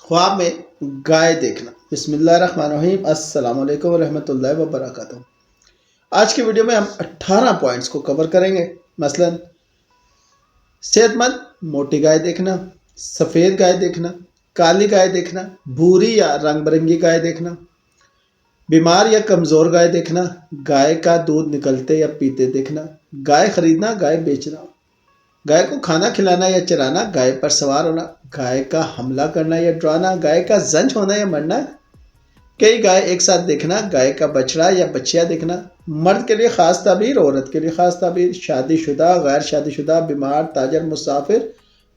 خواب میں گائے دیکھنا۔ بسم اللہ الرحمن الرحیم، السلام علیکم ورحمۃ اللہ وبرکاتہ۔ آج کی ویڈیو میں ہم 18 پوائنٹس کو کور کریں گے۔ مثلا صحت مند موٹی گائے دیکھنا، سفید گائے دیکھنا، کالی گائے دیکھنا، بھوری یا رنگ برنگی گائے دیکھنا، بیمار یا کمزور گائے دیکھنا، گائے کا دودھ نکلتے یا پیتے دیکھنا، گائے خریدنا، گائے بیچنا، گائے کو کھانا کھلانا یا چرانا، گائے پر سوار ہونا، گائے کا حملہ کرنا یا ڈرانا، گائے کا زنج ہونا یا مرنا، کئی گائے ایک ساتھ دیکھنا، گائے کا بچڑا یا بچیا دیکھنا، مرد کے لیے خاص تعبیر، عورت کے لیے خاص تعبیر، شادی شدہ، غیر شادی شدہ، بیمار، تاجر، مسافر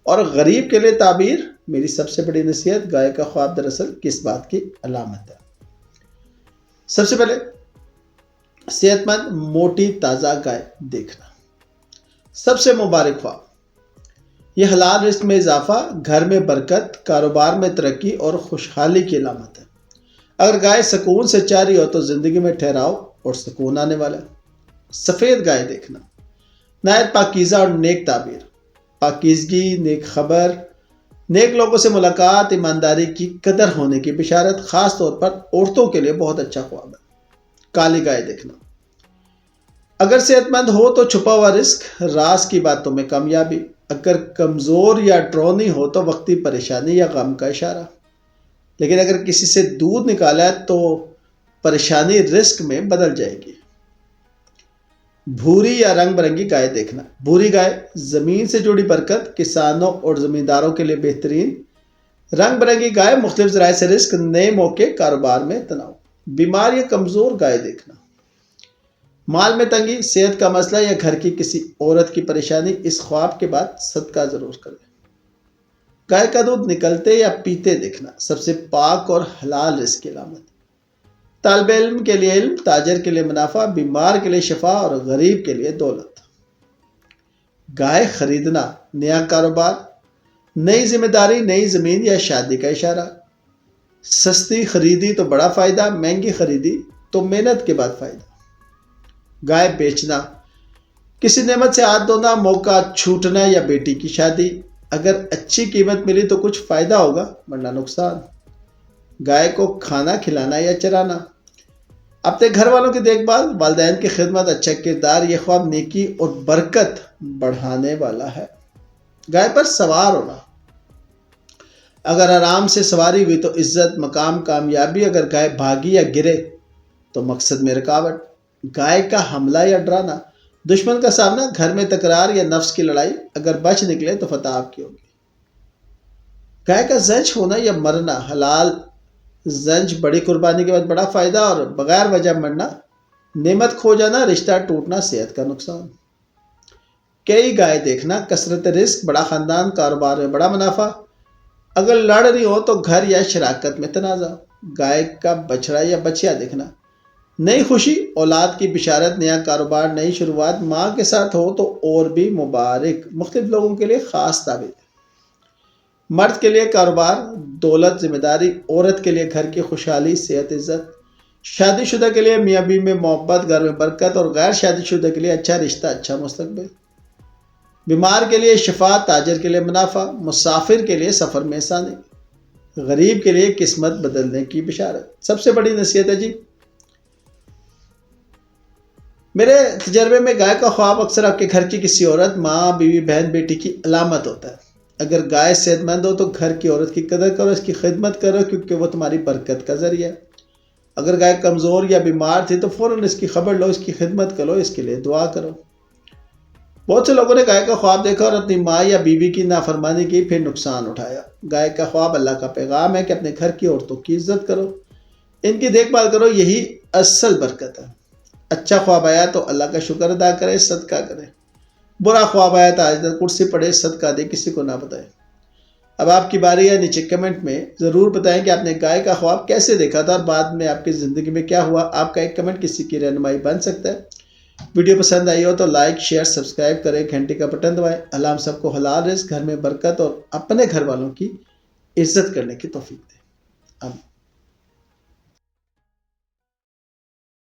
اور غریب کے لیے تعبیر۔ میری سب سے بڑی نصیحت، گائے کا خواب دراصل کس بات کی علامت ہے؟ سب سے پہلے صحت مند موٹی تازہ گائے دیکھنا، سب سے مبارک خواب۔ یہ حلال رزق میں اضافہ، گھر میں برکت، کاروبار میں ترقی اور خوشحالی کی علامت ہے۔ اگر گائے سکون سے چار رہی ہو تو زندگی میں ٹھہراؤ اور سکون آنے والا ہے۔ سفید گائے دیکھنا، نہایت پاکیزہ اور نیک تعبیر، پاکیزگی، نیک خبر، نیک لوگوں سے ملاقات، ایمانداری کی قدر ہونے کی بشارت، خاص طور پر عورتوں کے لیے بہت اچھا خواب ہے۔ کالی گائے دیکھنا، اگر صحت مند ہو تو چھپا ہوا رزق، راز کی باتوں میں کامیابی، اگر کمزور یا ڈرونی ہو تو وقتی پریشانی یا غم کا اشارہ، لیکن اگر کسی سے دودھ نکالا ہے تو پریشانی رزق میں بدل جائے گی۔ بھوری یا رنگ برنگی گائے دیکھنا، بھوری گائے زمین سے جڑی برکت، کسانوں اور زمینداروں کے لیے بہترین، رنگ برنگی گائے مختلف ذرائع سے رزق، نئے موقع، کاروبار میں تناؤ۔ بیمار یا کمزور گائے دیکھنا، مال میں تنگی، صحت کا مسئلہ یا گھر کی کسی عورت کی پریشانی، اس خواب کے بعد صدقہ ضرور کریں۔ گائے کا دودھ نکلتے یا پیتے دیکھنا، سب سے پاک اور حلال رزق کی علامت۔ طالب علم کے لیے علم، تاجر کے لیے منافع، بیمار کے لیے شفا اور غریب کے لیے دولت۔ گائے خریدنا، نیا کاروبار، نئی ذمہ داری، نئی زمین یا شادی کا اشارہ۔ سستی خریدی تو بڑا فائدہ، مہنگی خریدی تو محنت کے بعد فائدہ۔ گائے بیچنا، کسی نعمت سے ہاتھ دھونا، موقع چھوٹنا یا بیٹی کی شادی، اگر اچھی قیمت ملی تو کچھ فائدہ ہوگا ورنہ نقصان۔ گائے کو کھانا کھلانا یا چرانا، اپنے گھر والوں کی دیکھ بھال، والدین کی خدمت، اچھا کردار، یہ خواب نیکی اور برکت بڑھانے والا ہے۔ گائے پر سوار ہونا، اگر آرام سے سواری ہوئی تو عزت، مقام، کامیابی، اگر گائے بھاگی یا گرے تو مقصد میں رکاوٹ۔ گائے کا حملہ یا ڈرانا، دشمن کا سامنا، گھر میں تکرار یا نفس کی لڑائی، اگر بچ نکلے تو فتح آپ کی ہوگی۔ گائے کا زنج ہونا یا مرنا، حلال زنج بڑی قربانی کے بعد بڑا فائدہ، اور بغیر وجہ مرنا، نعمت کھو جانا، رشتہ ٹوٹنا، صحت کا نقصان۔ کئی گائے دیکھنا، کثرت رزق، بڑا خاندان، کاروبار میں بڑا منافع، اگر لڑ رہی ہو تو گھر یا شراکت میں تنازع۔ گائے کا بچڑا یا بچیا دیکھنا، نئی خوشی، اولاد کی بشارت، نیا کاروبار، نئی شروعات، ماں کے ساتھ ہو تو اور بھی مبارک، مختلف لوگوں کے لیے خاص تعبیر۔ مرد کے لیے کاروبار، دولت، ذمہ داری، عورت کے لیے گھر کی خوشحالی، صحت، عزت، شادی شدہ کے لیے میاں بیوی میں محبت، گھر میں برکت، اور غیر شادی شدہ کے لیے اچھا رشتہ، اچھا مستقبل۔ بیمار کے لیے شفا، تاجر کے لیے منافع، مسافر کے لیے سفر میں آسانی، غریب کے لیے قسمت بدلنے کی بشارت۔ سب سے بڑی نصیحت ہے جی، میرے تجربے میں گائے کا خواب اکثر آپ کے گھر کی کسی عورت، ماں، بیوی، بہن، بیٹی کی علامت ہوتا ہے۔ اگر گائے صحت مند ہو تو گھر کی عورت کی قدر کرو، اس کی خدمت کرو، کیونکہ وہ تمہاری برکت کا ذریعہ ہے۔ اگر گائے کمزور یا بیمار تھی تو فوراً اس کی خبر لو، اس کی خدمت کرو، اس کے لیے دعا کرو۔ بہت سے لوگوں نے گائے کا خواب دیکھا اور اپنی ماں یا بیوی کی نافرمانی کی، پھر نقصان اٹھایا۔ گائے کا خواب اللہ کا پیغام ہے کہ اپنے گھر کی عورتوں کی عزت کرو، ان کی دیکھ بھال کرو، یہی اصل برکت ہے۔ اچھا خواب آیا تو اللہ کا شکر ادا کرے، صدقہ کرے۔ برا خواب آیا تو آیت الکرسی پڑھے، صدقہ دے، کسی کو نہ بتائے۔ اب آپ کی باری ہے، نیچے کمنٹ میں ضرور بتائیں کہ آپ نے گائے کا خواب کیسے دیکھا تھا اور بعد میں آپ کی زندگی میں کیا ہوا۔ آپ کا ایک کمنٹ کسی کی رہنمائی بن سکتا ہے۔ ویڈیو پسند آئی ہو تو لائک، شیئر، سبسکرائب کریں، گھنٹی کا بٹن دبائیں۔ اللہ ہم سب کو حلال رزق، گھر میں برکت اور اپنے گھر والوں کی عزت کرنے کی توفیق دے۔ آمین۔